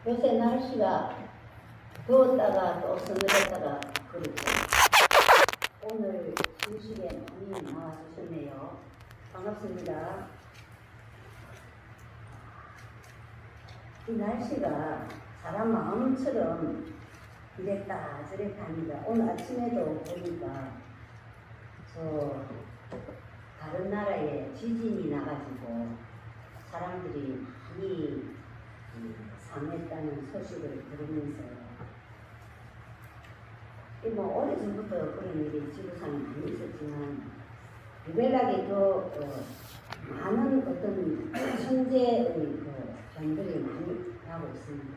요새 날씨가 더웠다가 또 서늘했다가 그렇죠. 오늘 중식에 많이 나와주셨네요. 반갑습니다. 이 날씨가 사람 마음처럼 이랬다 저랬다 합니다. 오늘 아침에도 보니까 저 다른 나라에 지진이 나가지고 사람들이 많이 상했다는 소식을 들으면서 뭐 오래전부터 그런 일이 지구상에 많이 있었지만 유별나게 더 많은 어떤 천재의 변들이 많이 나고 있습니다.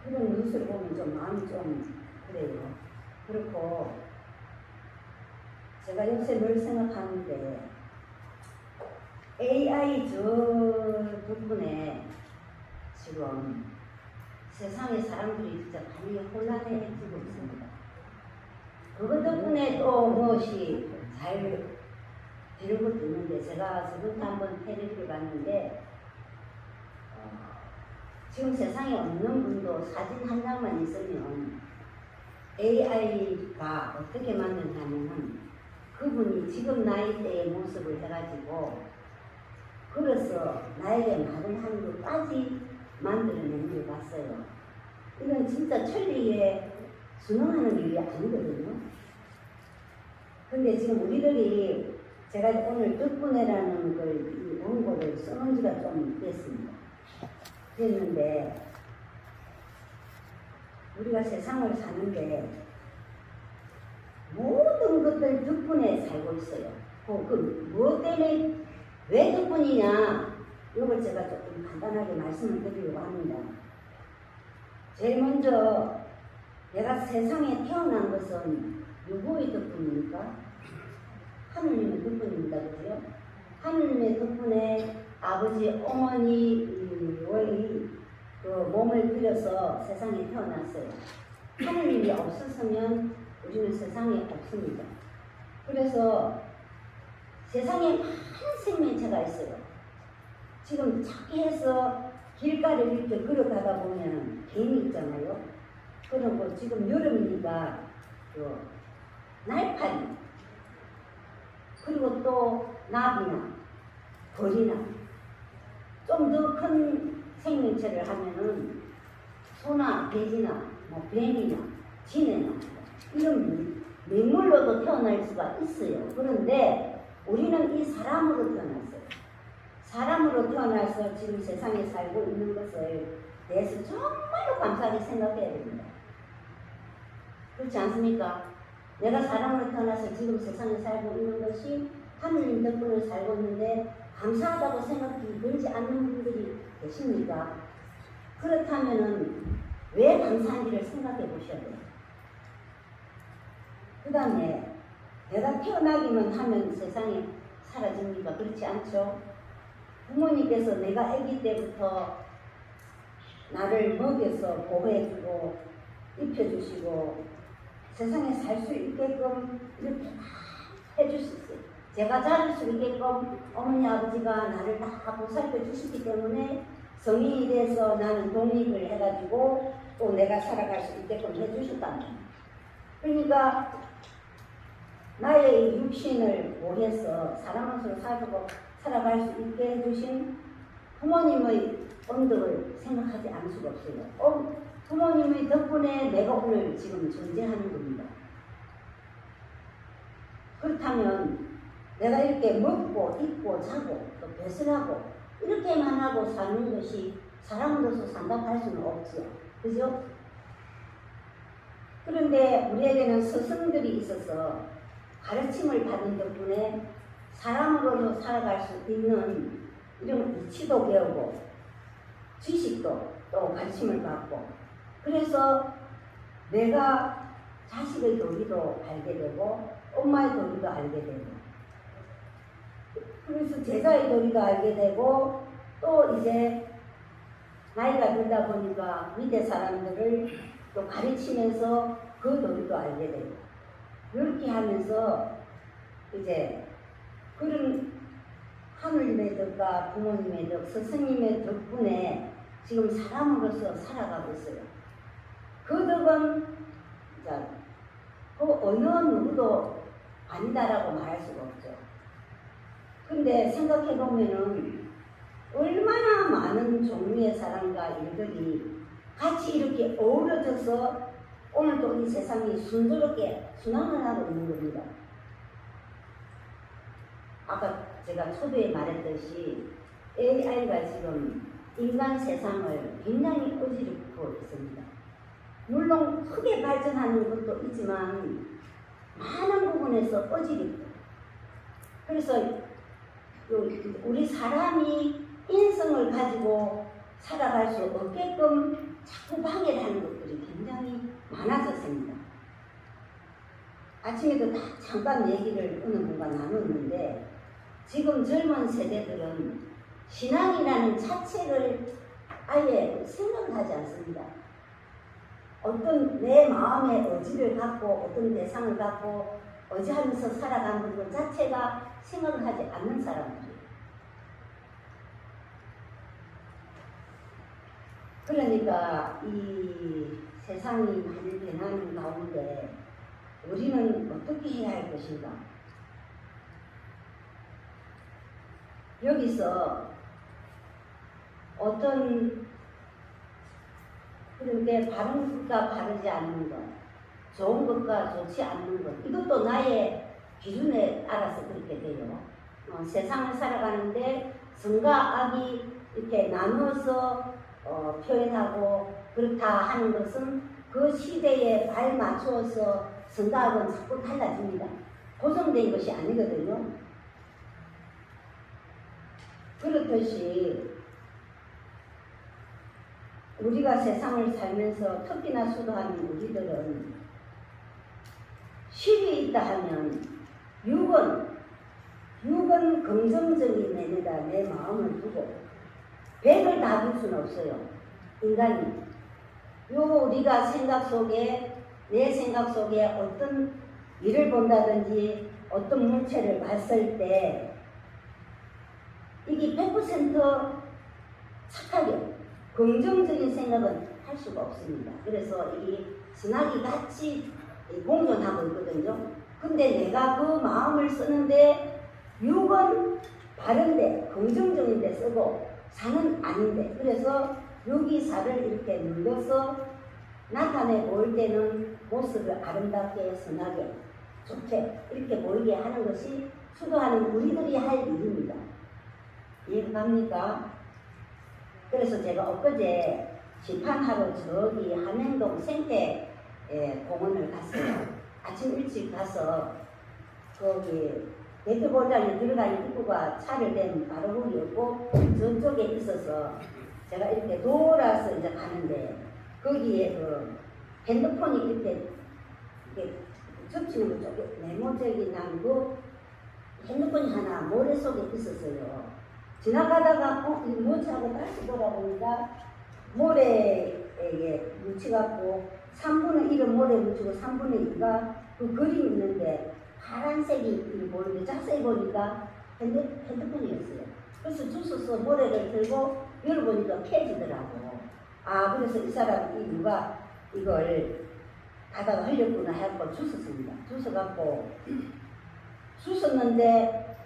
그런 뉴스를 보면 좀 마음이 좀 그래요. 그렇고 제가 요새 늘 생각하는데 AI 저 덕분에 지금 세상의 사람들이 진짜 많이 혼란해지고 있습니다. 그것 덕분에 또 무엇이 잘 되는 것도 있는데 제가 저번에 한번 텔레비를 봤는데 지금 세상에 없는 분도 사진 한 장만 있으면 AI가 어떻게 만드냐면은 그분이 지금 나이대의 모습을 해가지고 그래서 나에게 말을 하는 것까지 만들어내는 걸 봤어요. 이건 진짜 천리에 순응하는 일이 아니거든요. 근데 지금 우리들이 제가 오늘 덕분에라는 걸 원고를 써놓은 지가 좀 됐습니다. 됐는데 우리가 세상을 사는데 모든 것들 덕분에 살고 있어요. 무엇 때문에 왜 덕분이냐 이걸 제가 조금 간단하게 말씀을 드리려고 합니다. 제일 먼저 내가 세상에 태어난 것은 누구의 덕분입니까? 하느님의 덕분입니다. 그죠? 하느님의 덕분에 아버지, 어머니의 그 몸을 들여서 세상에 태어났어요. 하느님이 없었으면 우리는 세상에 없습니다. 그래서 세상에 많은 생명체가 있어요. 지금 찾기해서 길가를 이렇게 걸어가다 보면 개미 있잖아요. 그리고 지금 여름이니까 날파리, 그리고 또 나비나 벌이나 좀 더 큰 생명체를 하면은 소나 돼지나 뭐 뱀이나 지네나 이런 맹물로도 태어날 수가 있어요. 그런데 우리는 이 사람으로 태어났어요. 사람으로 태어나서 지금 세상에 살고 있는 것을 대해서 정말로 감사하게 생각해야 됩니다. 그렇지 않습니까? 내가 사람으로 태어나서 지금 세상에 살고 있는 것이 하느님 덕분에 살고 있는데 감사하다고 생각이 들지 않는 분들이 계십니까? 그렇다면은 왜 감사한지를 생각해 보셔야 돼요. 그 다음에 내가 태어나기만 하면 세상에 사라집니까? 그렇지 않죠? 부모님께서 내가 아기 때부터 나를 먹여서 보호해주고 입혀주시고 세상에 살 수 있게끔 이렇게 다 해주셨어요. 제가 자랄 수 있게끔 어머니 아버지가 나를 다 보살펴 주시기 때문에 성인이 돼서 나는 독립을 해가지고 또 내가 살아갈 수 있게끔 해주셨다는 거예요. 그러니까 나의 육신을 보호해서 사람으로서 살아갈 수 있게 해주신 부모님의 언덕을 생각하지 않을 수가 없어요. 부모님의 덕분에 내가 오늘 지금 존재하는 겁니다. 그렇다면 내가 이렇게 먹고 입고 자고 또 배설하고 이렇게만 하고 사는 것이 사람으로서 산다고 할 수는 없지요. 그죠? 그런데 우리에게는 스승들이 있어서 가르침을 받은 덕분에 사람으로서 살아갈 수 있는 이런 이치도 배우고 지식도 또 가르침을 받고 그래서 내가 자식의 도리도 알게 되고 엄마의 도리도 알게 되고 그래서 제자의 도리도 알게 되고 또 이제 나이가 들다 보니까 밑에 사람들을 또 가르치면서 그 도리도 알게 되고 이렇게 하면서 이제 그런 하느님의 덕과 부모님의 덕, 스승님의 덕분에 지금 사람으로서 살아가고 있어요. 그 덕은 그 어느 누구도 아니다라고 말할 수가 없죠. 근데 생각해 보면은 얼마나 많은 종류의 사람과 일들이 같이 이렇게 어우러져서 오늘도 이 세상이 순조롭게 순환을 하고 있는 겁니다. 아까 제가 초두에 말했듯이 AI가 지금 인간 세상을 굉장히 어지럽고 있습니다. 물론 크게 발전하는 것도 있지만 많은 부분에서 어지럽고, 그래서 우리 사람이 인성을 가지고 살아갈 수 없게끔 자꾸 방해를 하는 것들이 굉장히 많아졌습니다. 아침에도 잠깐 얘기를 어느 분과 나눴는데, 지금 젊은 세대들은 신앙이라는 자체를 아예 생각하지 않습니다. 어떤 내 마음의 의지를 갖고 어떤 대상을 갖고 의지하면서 살아가는 것 자체가 생각을 하지 않는 사람들이에요. 그러니까 이 세상이 많이 변하는 가운데 우리는 어떻게 해야 할 것인가? 여기서 어떤 그런데 바른 것과 바르지 않는 것, 좋은 것과 좋지 않는 것, 이것도 나의 기준에 따라서 그렇게 돼요. 세상을 살아가는데 선과 악이 이렇게 나누어서 표현하고 그렇다 하는 것은 그 시대에 발맞추어서 선과 악은 자꾸 달라집니다. 고정된 것이 아니거든요. 그렇듯이 우리가 세상을 살면서 특히나 수도하는 우리들은 실이 있다 하면 육은 긍정적인 면에다 내 마음을 두고 100을 다 둘 수는 없어요. 인간이 우리가 생각 속에 내 생각 속에 어떤 일을 본다든지 어떤 물체를 봤을 때 이게 100% 착하게 긍정적인 생각은 할 수가 없습니다. 그래서 이 선악이 같이 공존하고 있거든요. 근데 내가 그 마음을 쓰는데 육은 바른데 긍정적인데 쓰고 사는 아닌데, 그래서 육이 사를 이렇게 눌러서 나타내 보일 때는 모습을 아름답게 선하게 좋게 이렇게 보이게 하는 것이 수도하는 우리들이 할 일입니다. 이해가 갑니까? 그래서 제가 엊그제 집판하러 저기 함행동 생태 공원을 갔어요. 아침 일찍 가서 거기 대표보장에 들어가는 입구가 차를 대면 바로 거기였고 저쪽에 있어서 제가 이렇게 돌아서 이제 가는데 거기에 그 핸드폰이 이렇게 접치는 거 쪽에 네모적이 난 그 핸드폰이 하나 모래 속에 있었어요. 지나가다가 이거 뭐지 하고 다시 돌아보니까 모래에 묻혀갖고 3분의 1은 모래 묻히고 3분의 2가 그 그림이 있는데 파란색이 보이는데 자세히 보니까 핸드폰이었어요. 그래서 주워서 모래를 들고 열어보니까 켜지더라고. 아, 그래서 이 사람이 누가 이걸 가다가 흘렸구나 해갖고 주웠습니다. 주워갖고 주웠는데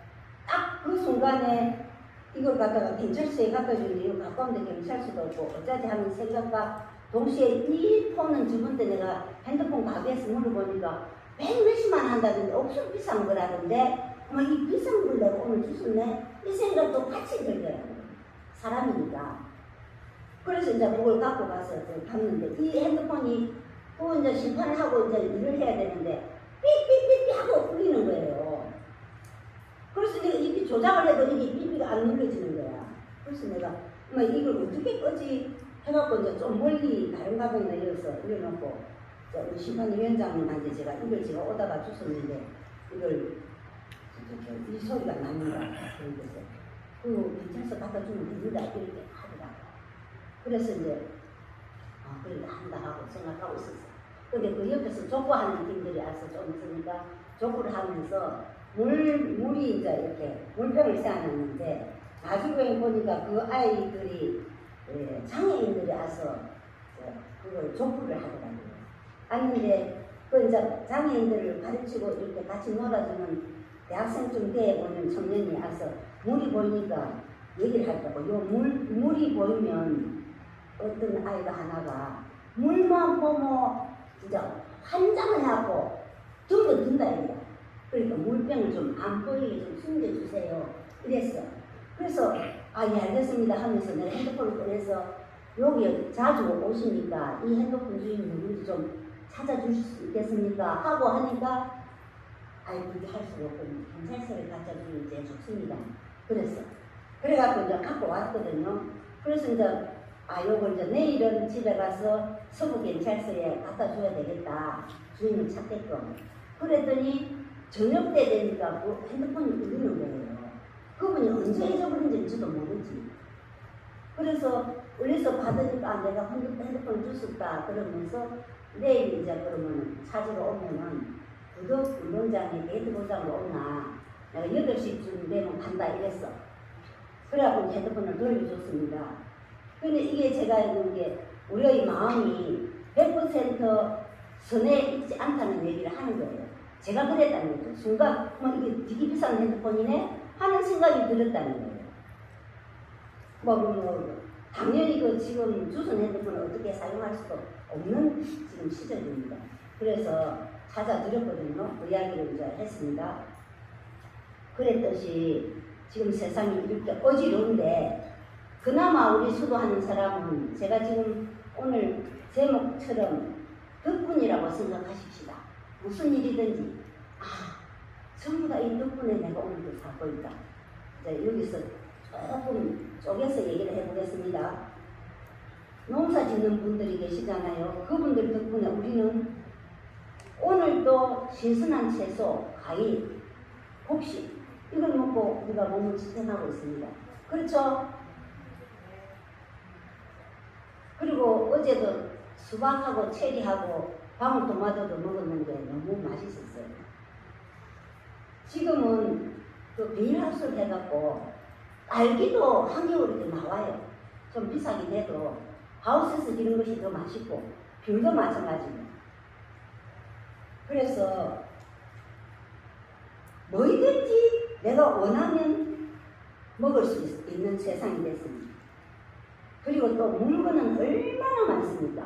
딱 그 순간에 이걸 갖다가 경찰서에 갖다 주는데 이거 가까운데 경찰서도 없고 어쩌지 하는 생각과 동시에 이 폰은 저번에 내가 핸드폰 가게에서 물어보니까 100몇십만 한다던데 엄청 비싼 거라던데 이 비싼 걸 내가 오늘 주셨네 이 생각도 같이 들더라고요. 사람이니까. 그래서 이제 그걸 갖고 가서 봤는데 이 핸드폰이 또 이제 심판을 하고 이제 일을 해야 되는데 삐삐삐삐 하고 울리는 거예요. 그래서 내가 이게 조작을 해도 이게 삐삐가 안 눌러지는 거야. 그래서 내가 이걸 어떻게 끄지 해갖고 이제 좀 멀리 다른 가방에 내려서 올려놓고 우리 심판위원장님한테 제가 이걸 제가 오다가 줬었는데 이걸 이 소리가 납니다. 그래서 그 경찰서 갖다 주면 됩니다. 이렇게 하더라고. 그래서 이제 그래 한다 하고 생각하고 있었어. 근데 그 옆에서 족구하는 팀들이 와서 좀 있으니까 족구를 하면서 물이 이제 이렇게 물병을 쌓아놨는데 나중에 보니까 그 아이들이 장애인들이 와서 그걸 족구를 하더라고요. 아닌데 그 이제 장애인들을 가르치고 이렇게 같이 놀아주는 대학생쯤 돼 보는 청년이 와서 물이 보이니까 얘기를 하더라고. 요 물이 보이면 어떤 아이가 하나가 물만 보면 진짜 환장을 하고 전부 든다 이거야. 그러니까 물병을 좀 안 보이게 좀 숨겨주세요. 이랬어. 그래서 아, 예, 알겠습니다 하면서 내가 핸드폰을 꺼내서 여기 자주 오시니까 이 핸드폰 주인 누군지 좀 찾아주실 수 있겠습니까? 하고 하니까 아이 그렇게 할 수가 없고 경찰서를 갖다 주면 이제 좋습니다. 그랬어. 그래갖고 이제 갖고 왔거든요. 그래서 이제 아 요걸 이제 내일은 집에 가서 서부경찰서에 갖다 줘야 되겠다. 주인을 찾게끔. 그랬더니 저녁 때 되니까 그 핸드폰이 울리는 거예요. 그분이 언제 잊어버린지도 모르지. 그래서 울려서 받으니까 내가 핸드폰 줬었다 그러면서 내일 이제 그러면 찾으러 오면은 구독 운동장에 데이트 보자고 오나 내가 8시쯤 되면 간다 이랬어. 그래갖고 핸드폰을 돌려줬습니다. 근데 이게 제가 있는 게 우리의 마음이 100% 선에 있지 않다는 얘기를 하는 거예요. 제가 그랬다는 거죠. 순간 이게 되게 비싼 핸드폰이네 하는 생각이 들었다는 거예요. 당연히 지금 주선 핸드폰을 어떻게 사용할 수도 없는 지금 시절입니다. 그래서 찾아드렸거든요. 그 이야기를 이제 했습니다. 그랬듯이 지금 세상이 이렇게 어지러운데 그나마 우리 수도하는 사람은 제가 지금 오늘 제목처럼 덕분이라고 생각하십시다. 무슨 일이든지 전부 다 이 덕분에 내가 오늘도 살고 있다. 이제 여기서 조금 쪼개서 얘기를 해보겠습니다. 농사 짓는 분들이 계시잖아요. 그분들 덕분에 우리는 오늘도 신선한 채소, 과일, 곡식 이걸 먹고 우리가 몸을 지탱하고 있습니다. 그렇죠? 그리고 어제도 수박하고 체리하고 방울토마토도 먹었는데 너무 맛있었어요. 지금은 그 비닐하우스를 해갖고 딸기도 한겨울에 나와요. 좀 비싸긴 해도 하우스에서 기른 것이 더 맛있고 귤도 마찬가지고. 그래서 뭐든지 내가 원하면 먹을 수 있는 세상이 됐습니다. 그리고 또 물건은 얼마나 많습니까?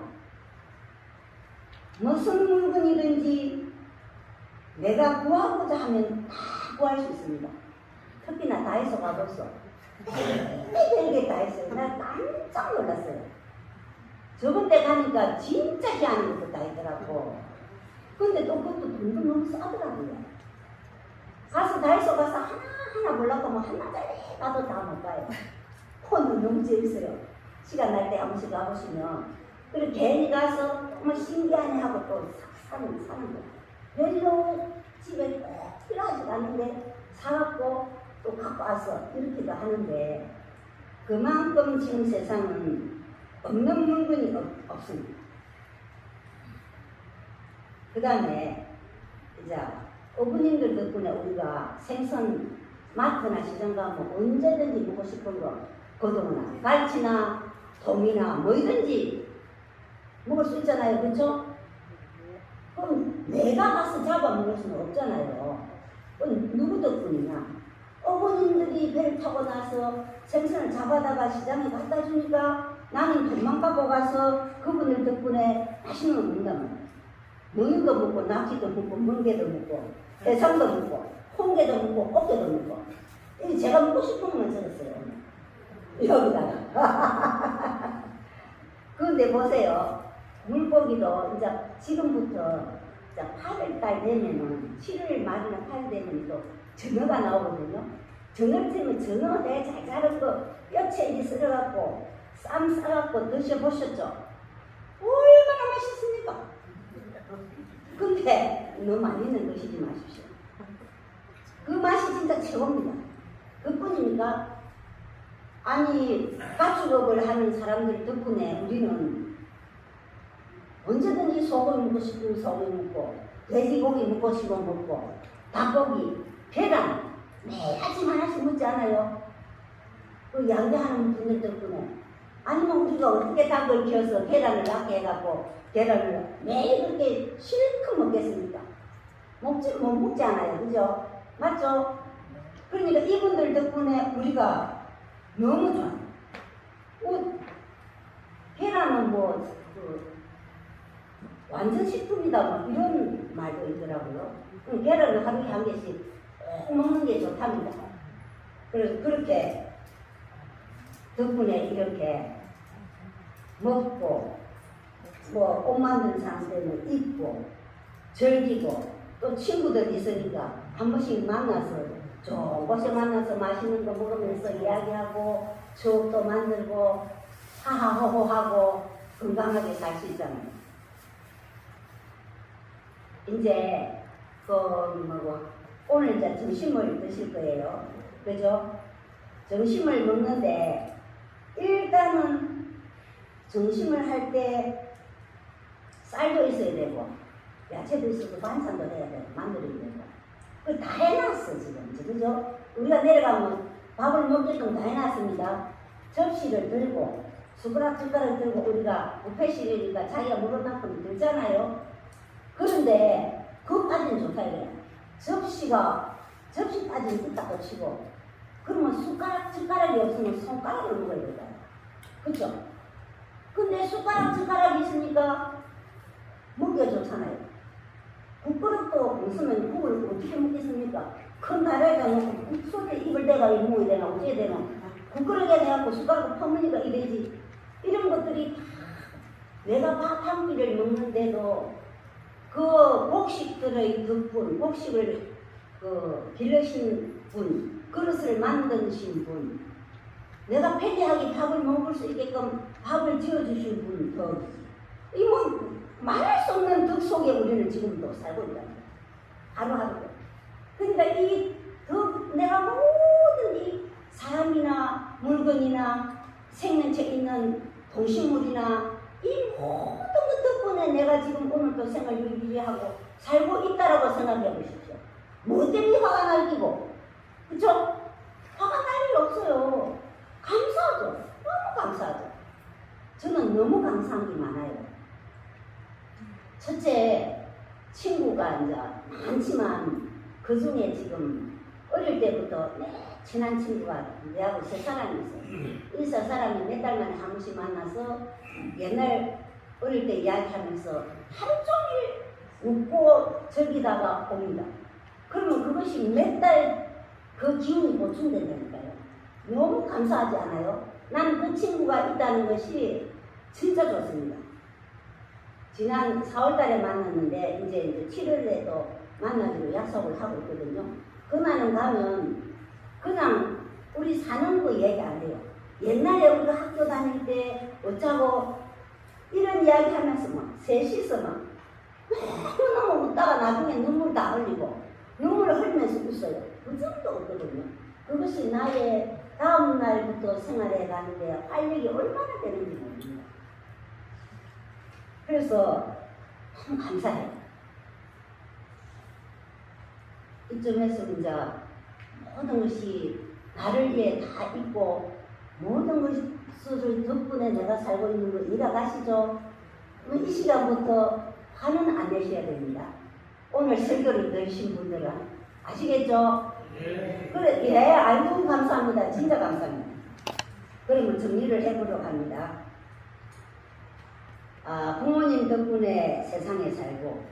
무슨 물건이든지 내가 구하고자 하면 다 구할 수 있습니다. 특히나 다이소 가봤어. 별게 다 있어요. 나 깜짝 놀랐어요. 저번 때 가니까 진짜 희한한 것도 다 있더라고. 근데 또 그것도 돈도 너무 싸더라고요. 가서 다이소 가서 하나하나 보려고 하면 하나짜리 가도 다 못 가요. 폰은 너무 재밌어요. 시간 날 때 한 번씩 가보시면. 그리고 괜히 가서 정말 신기하네 하고 또 사는 거예요. 별로 집에 꼭 필요하지 않은데 사갖고 또 갖고 와서 이렇게도 하는데 그만큼 지금 세상은 없는 물건이 없습니다. 그 다음에 이제 어부님들 덕분에 우리가 생선 마트나 시장 가면 언제든지 먹고 싶은 거 고등어나 갈치나 돔이나 뭐든지 먹을 수 있잖아요. 그렇죠? 그럼 내가 가서 잡아먹을 수는 없잖아요. 그럼 누구 덕분이냐? 어머님들이 배를 타고 나서 생선을 잡아다가 시장에 갖다 주니까 나는 돈만 갖고 가서 그분들 덕분에 맛있는 거 먹는단 말이야. 먹는 거 먹고 낙지도 먹고 멍게도 먹고 해삼도 먹고 홍게도 먹고 꽃게도 먹고 이게 제가 먹고 싶은 것만 적었어요. 여기다가. 그런데 보세요. 물고기도 이제 지금부터 이제 8월달 되면은 7월 말이나 8월 되면 또 전어가 나오거든요. 전어를 치면 전어 내 잘 자르고 뼈채 썰어갖고 쌈 싸갖고 드셔보셨죠? 얼마나 맛있습니까? 근데 너무 맛있는 드시지 마십시오. 그 맛이 진짜 최고입니다. 그뿐입니까? 아니 가축업을 하는 사람들 덕분에 우리는 언제든지 소고기 먹고 싶으면 소고기 먹고 돼지고기 먹고 싶으면 먹고 닭고기, 계란 매일 아침 하나씩 먹지 않아요? 그 양계하는 분들 덕분에 아니면 우리가 어떻게 닭을 키워서 계란을 낳게 해갖고 계란을 매일 그렇게 실컷 먹겠습니까? 못 먹지 않아요. 그죠? 맞죠? 그러니까 이분들 덕분에 우리가 너무 좋아요. 계란은 완전 식품이다 뭐 이런 말도 있더라고요. 계란을 하루에 한 개씩 꼭 먹는 게 좋답니다. 그래서 그렇게 덕분에 이렇게 먹고 옷 만든 상태는 입고 즐기고 또 친구들 있으니까 한 번씩 만나서 좋은 곳에 만나서 맛있는 거 먹으면서 이야기하고 추억도 만들고 하하호호하고 건강하게 살 수 있잖아요. 이제 오늘 이제 점심을 드실 거예요. 그죠? 점심을 먹는데 일단은 점심을 할 때 쌀도 있어야 되고 야채도 있어도 반찬도 해야 되고 마늘도 되고 그걸 다 해놨어 지금. 그죠? 우리가 내려가면 밥을 먹게끔 다 해놨습니다. 접시를 들고 숟가락 들고 우리가 뷔페식이니까 자기가 먹을 만큼 들잖아요. 그런데 그것까지는 좋다 이래요. 접시까지는 뚝딱 치고 그러면 숟가락이 없으면 손가락으로 먹어야 되잖아요. 그쵸? 근데 숟가락이 있으니까 먹기가 좋잖아요. 국그릇도 없으면 국을 어떻게 먹겠습니까? 큰 다리에다 놓고 국 속에 입을 대가 먹어야 되나 어떻게 되나 국그릇에 내갖고 숟가락을 퍼먹으니까 이래지. 이런 것들이 다 내가 밥 한 끼를 먹는데도 그 곡식들의 덕분, 곡식을 기르신 분, 그릇을 만드신 분, 내가 편리하게 밥을 먹을 수 있게끔 밥을 지어주신 분, 이 말할 수 없는 덕 속에 우리는 지금도 살고 있다. 하루하루. 그러니까 내가 모든 이 사람이나 물건이나 생명체 있는 동식물이나 이 모든 것 덕분에 내가 지금 오늘도 생을 유지하고 살고 있다라고 생각해 보십시오. 뭐 때문에 화가 날 끼고, 그쵸? 화가 날 일 없어요. 감사하죠. 너무 감사하죠. 저는 너무 감사한 게 많아요. 첫째, 친구가 이제 많지만 그 중에 지금 어릴 때부터 친한 친구가 내하고 세 사람이 있어요. 이 세 사람이 몇 달 만에 한 번씩 만나서 옛날 어릴 때 이야기하면서 하루 종일 웃고 즐기다가 옵니다. 그러면 그것이 몇 달 그 기운이 보충된다니까요. 너무 감사하지 않아요? 나는 그 친구가 있다는 것이 진짜 좋습니다. 지난 4월달에 만났는데 이제 7월에도 만나기로 약속을 하고 있거든요. 그날은 가면 그냥 우리 사는 거 얘기 안 해요. 옛날에 우리가 학교 다닐 때 어쩌고 이런 이야기 하면서 셋이서 너무 웃다가 나중에 눈물 다 흘리고 눈물을 흘리면서 웃어요. 그 정도 없거든요. 그것이 나의 다음 날부터 생활해 가는데 활력이 얼마나 되는지 모릅니다. 그래서 너무 감사해요. 이쯤에서 이제 모든 것이 나를 위해 다 있고 모든 것을 덕분에 내가 살고 있는 거 이해가시죠? 이 시간부터 화는 안 내셔야 됩니다. 오늘 설교를 들으신 분들은 아시겠죠? 네. 그래, 예, 아이고 감사합니다. 진짜 감사합니다. 그러면 정리를 해보려고 합니다. 부모님 덕분에 세상에 살고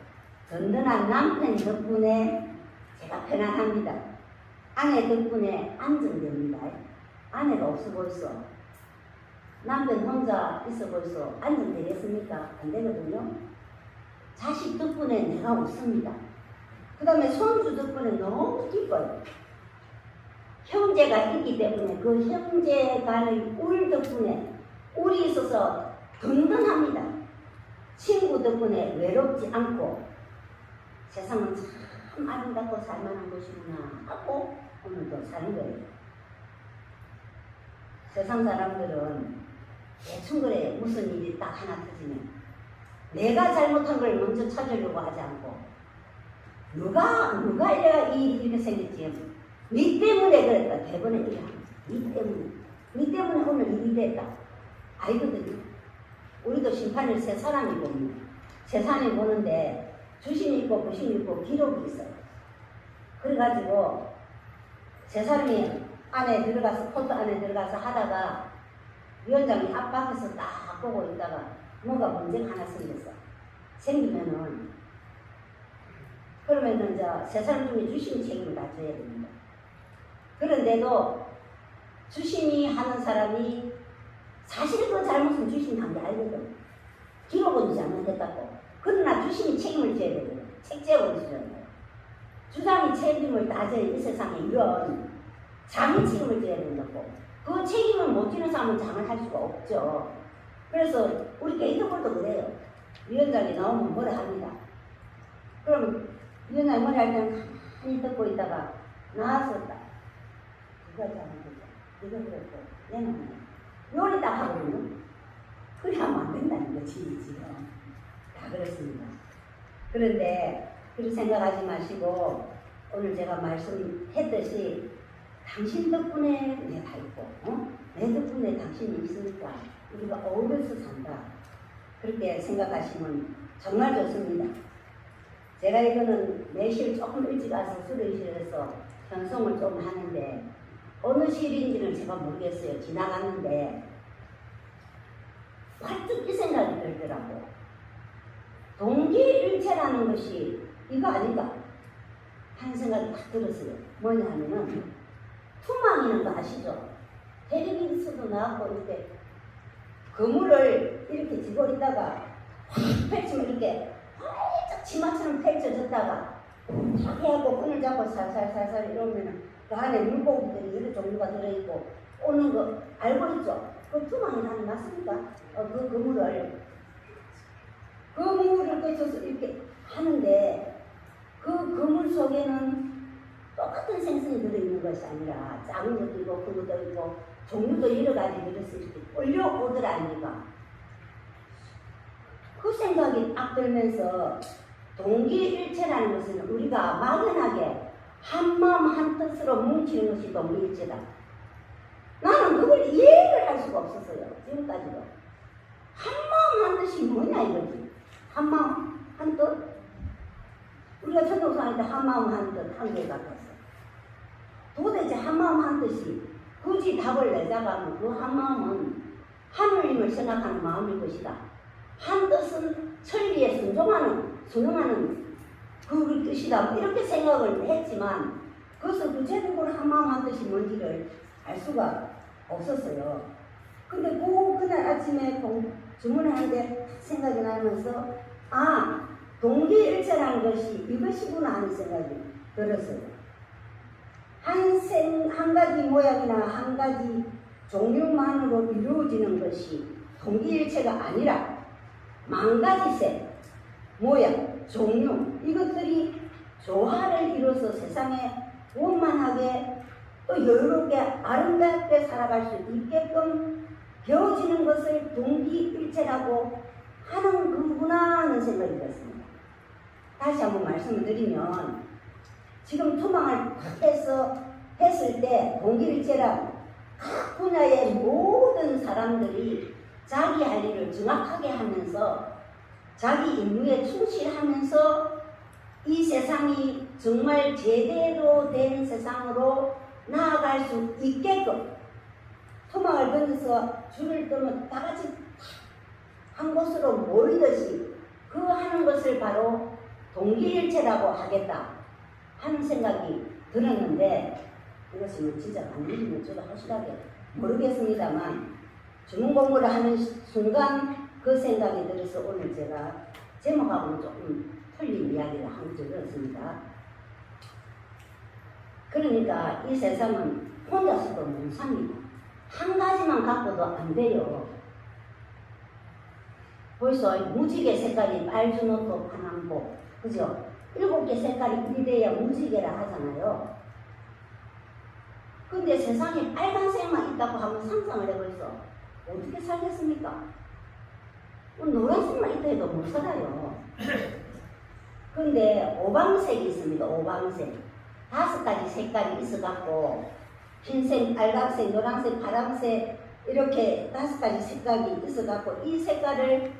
든든한 남편 덕분에 제가 편안합니다. 아내 덕분에 안정됩니다. 아내가 없어 벌써 남편 혼자 있어 벌써 안정되겠습니까? 안 되거든요. 자식 덕분에 내가 웃습니다. 그 다음에 손주 덕분에 너무 기뻐요. 형제가 있기 때문에 그 형제 간의 울 덕분에 울이 있어서 든든합니다. 친구 덕분에 외롭지 않고 세상은 참 아름답고 살만한 것이구나 하고 오늘도 사는 거예요. 세상 사람들은 대충 그래 무슨 일이 딱 하나 터지면 내가 잘못한 걸 먼저 찾으려고 하지 않고 누가 이 일이 이렇게 생겼지? 니 때문에 그랬다. 대번에 이래. 니 때문에 오늘 일이 됐다. 아니거든요. 우리도 심판을 세 사람이 봅니다. 세 사람이 보는데 주신이 있고 부신이 있고 기록이 있어요. 그래가지고 세 사람이 안에 들어가서 코트 안에 들어가서 하다가 위원장이 앞바퀴에서 딱 보고 있다가 뭔가 문제가 하나 생기면은 그러면은 세 사람 중에 주신이 책임을 다 져야 됩니다. 그런데도 주신이 하는 사람이 사실 그 잘못은 주신이 한 게 아니거든. 기록은 잘못했다고. 그러나 주신이 책임을 져야 되거든. 책제를 져야 돼. 주장이 책임을 다 져야 이 세상에 이런 장이 책임을 져야 된다고. 그 책임을 못 지는 사람은 장을 할 수가 없죠. 그래서 우리 개인적으로도 그래요. 위원장이 나오면 뭐라 합니다. 그럼 위원장이 뭐라 할 때는 가만히 듣고 있다가 나와서 딱 그거 잘못했어. 이거 그랬고 얘는 요리 딱 하거든요. 그래 하면 안 된다는 거지 지금. 다 그렇습니다. 그런데 그렇게 생각하지 마시고 오늘 제가 말씀했듯이 당신 덕분에 내가 있고 내 덕분에 당신이 있으니까 우리가 어울려서 산다. 그렇게 생각하시면 정말 좋습니다. 제가 이거는 매실 조금 일찍 와서 수료실에서 편성을 좀 하는데 어느 실인지는 제가 모르겠어요. 지나갔는데 활짝 이 생각이 들더라고. 동기일체라는 것이 이거 아닌가 하는 생각이 딱 들었어요. 뭐냐 하면은 투망이는 거 아시죠? 텔레비전에서도 나왔고 이렇게 그물을 이렇게 쥐고 있다가 확 펼치면 이렇게 활짝 치마처럼 펼쳐졌다가 자기하고 끈을 잡고 살살살살 이러면은 그 안에 물고기들이 여러 종류가 들어있고 오는 거 알고 있죠? 그 투망이라는 맞습니까? 그 그물을 꽂혀서 이렇게 하는데 그 그물 속에는 똑같은 생선이 들어있는 것이 아니라 작은 것도 있고 큰 것도 있고 종류도 여러 가지 들어서 이렇게 올려오더라 아닙니까? 그 생각이 딱 들면서 동기일체라는 것은 우리가 막연하게 한마음 한뜻으로 뭉치는 것이 동기일체다. 나는 그걸 이해를 할 수가 없었어요. 지금까지도. 한마음 한뜻이 뭐냐 이거지. 한마음 한뜻? 우리가 천도사할 때 한마음 한뜻 한개 같았어. 도대체 한마음 한뜻이 굳이 답을 내자가면 그 한마음은 하느님을 생각하는 마음일 것이다. 한뜻은 천리에 순종하는 그 뜻이다. 이렇게 생각을 했지만 그것을 구체적으로 한마음 한뜻이 뭔지를 알 수가 없었어요. 근데 그날 아침에 주문을 하는데 생각이 나면서 동기일체라는 것이 이것이구나 하는 생각이 들었어요. 한 가지 모양이나 한 가지 종류만으로 이루어지는 것이 동기일체가 아니라 만 가지 색, 모양, 종류 이것들이 조화를 이뤄서 세상에 원만하게 또 여유롭게 아름답게 살아갈 수 있게끔 되어지는 것을 동기일체라고 하는 거구나 하는 생각이 들었습니다. 다시 한번 말씀을 드리면 지금 투망을 했을 때 동기일체란 각 분야의 모든 사람들이 자기 할 일을 정확하게 하면서 자기 임무에 충실하면서 이 세상이 정말 제대로 된 세상으로 나아갈 수 있게끔 투망을 던져서 줄을 뜨면 다 같이 한 곳으로 모이듯이 그 하는 것을 바로 동기일체라고 하겠다 하는 생각이 들었는데 이것이 뭐 진짜 맞는지 저도 확실하게 모르겠습니다만 주문 공부를 하는 순간 그 생각이 들어서 오늘 제가 제목하고는 조금 틀린 이야기를 한 적이 없습니다. 그러니까 이 세상은 혼자서도 못 삽니다. 한 가지만 갖고도 안 돼요. 벌써 무지개 색깔이 빨주노트 파남보 그죠? 7개 색깔이 이래야 무지개라 하잖아요. 근데 세상에 빨간색만 있다고 하면 상상을 해보이소. 어떻게 살겠습니까? 노란색만 있다 해도 못 살아요. 근데 오방색이 있습니다. 오방색. 5가지 색깔이 있어갖고 흰색, 빨간색, 노란색, 파란색, 이렇게 5가지 색깔이 있어갖고 이 색깔을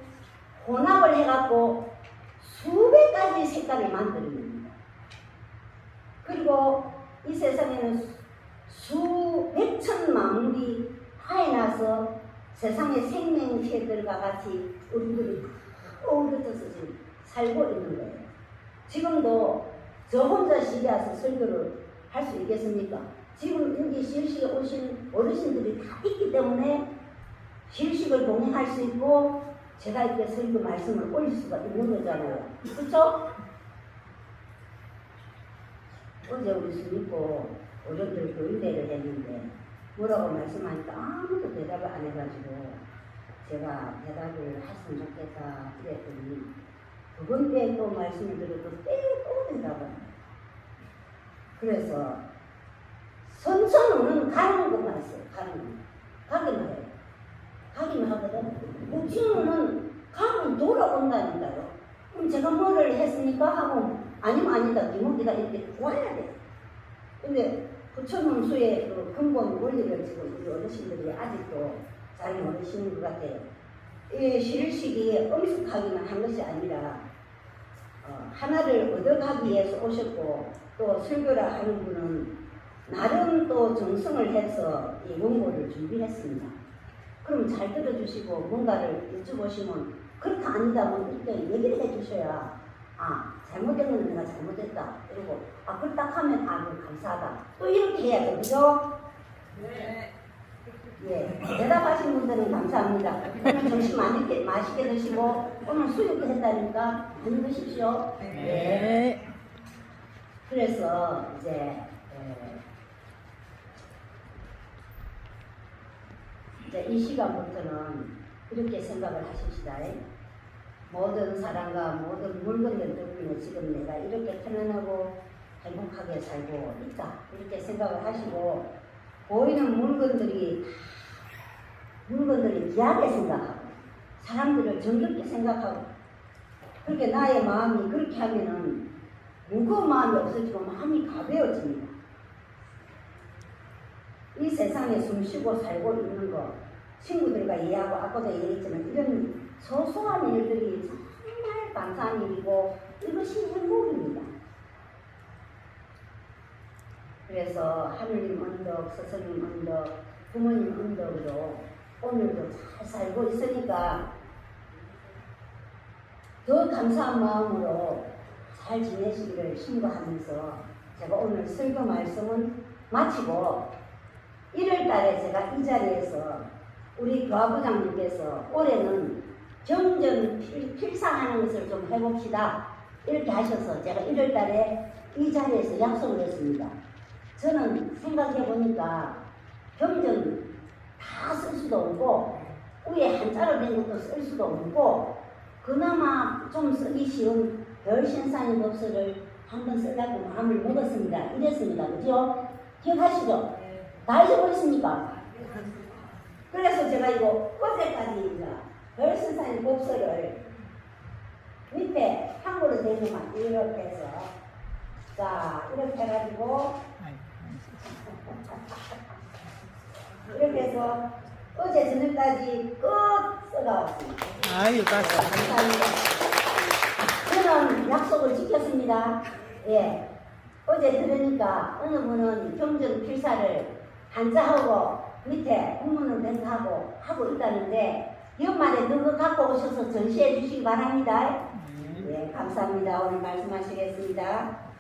혼합을 해갖고 수백 가지 색깔을 만듭니다. 그리고 이 세상에는 수백천 만물이 하에나서 세상의 생명체들과 같이 우리들이 어우러져서 지금 살고 있는 거예요. 지금도 저 혼자 집에 와서 설교를 할 수 있겠습니까? 지금 여기 실식에 오신 어르신들이 다 있기 때문에 실식을 동행할 수 있고 제가 이렇게 설교 말씀을 올릴 수가 있는 거잖아요. 그렇죠? 어제 우리 수밌고 어른들 교인대를 했는데 뭐라고 말씀하니까 아무도 대답을 안 해가지고 제가 대답을 했으면 좋겠다 그랬더니 두 번째 또 말씀을 드려도 또 대답을 해요. 그래서 선천은 가는 것만 했어요. 가기만 해요. 가기만 하거든. 우주는 가면 돌아온다니까요. 그럼 제가 뭐를 했습니까? 하고 아니면 아니다. 기목이다 이렇게 와야 돼. 근데 부처문수의 그 근본 원리를 지금 우리 어르신들이 아직도 잘 모르시는 것 같아요. 이 실식이 엄숙하기만 한 것이 아니라 하나를 얻어가기 위해서 오셨고 또 설교를 하는 분은 나름 또 정성을 해서 이 원고를 준비했습니다. 그럼 잘 들어주시고 뭔가를 여쭤보시면 그렇다 아니다면 이렇게 얘기를 해주셔야 잘못된 건 내가 잘못했다. 그리고 그걸 딱 하면 그럼 감사하다. 또 이렇게 해야죠. 그죠? 네. 예. 대답하신 분들은 감사합니다. 오늘 점심 맛있게 드시고 오늘 수육도 했다니까 많이 드십시오. 네. 그래서 이제 이 시간부터는 이렇게 생각을 하십시다. 모든 사람과 모든 물건들 때문에 지금 내가 이렇게 편안하고 행복하게 살고 있다. 이렇게 생각을 하시고 보이는 물건들이 귀하게 생각하고 사람들을 정겹게 생각하고 그렇게 나의 마음이 그렇게 하면은 무거운 마음이 없어지고 마음이 가벼워집니다. 이 세상에 숨쉬고 살고 있는 거 친구들과 이해하고 아까도 얘기했지만 이런 소소한 일들이 정말 감사한 일이고 이것이 행복입니다. 그래서 하느님 언덕, 스승님 언덕, 부모님 언덕으로 오늘도 잘 살고 있으니까 더 감사한 마음으로 잘 지내시기를 신고하면서 제가 오늘 설교 말씀은 마치고 1월달에 제가 이 자리에서 우리 교화부장님께서 올해는 경전 필상하는 것을 좀 해봅시다 이렇게 하셔서 제가 1월달에 이 자리에서 약속을 했습니다. 저는 생각해보니까 경전 다 쓸 수도 없고 위에 한자로 된 것도 쓸 수도 없고 그나마 좀 쓰기 쉬운 별신상의 법서를 한번 쓰려고 마음을 먹었습니다. 이랬습니다. 그죠? 기억하시죠? 다 잊어버렸습니까? 그래서 제가 이거 어제까지 별신상의 법서를 밑에 한글로 되는 것만 이렇게 해서 자 이렇게 해가지고 이렇게 해서 어제 저녁까지 끝 써가왔습니다. 아유, 감사합니다. 저는 약속을 지켰습니다. 예. 어제 들으니까 어느 분은 경전 필사를 한자하고 밑에 공문을 낸하고 하고 있다는데 연말에 그거 갖고 오셔서 전시해 주시기 바랍니다. 예, 감사합니다. 오늘 말씀하시겠습니다.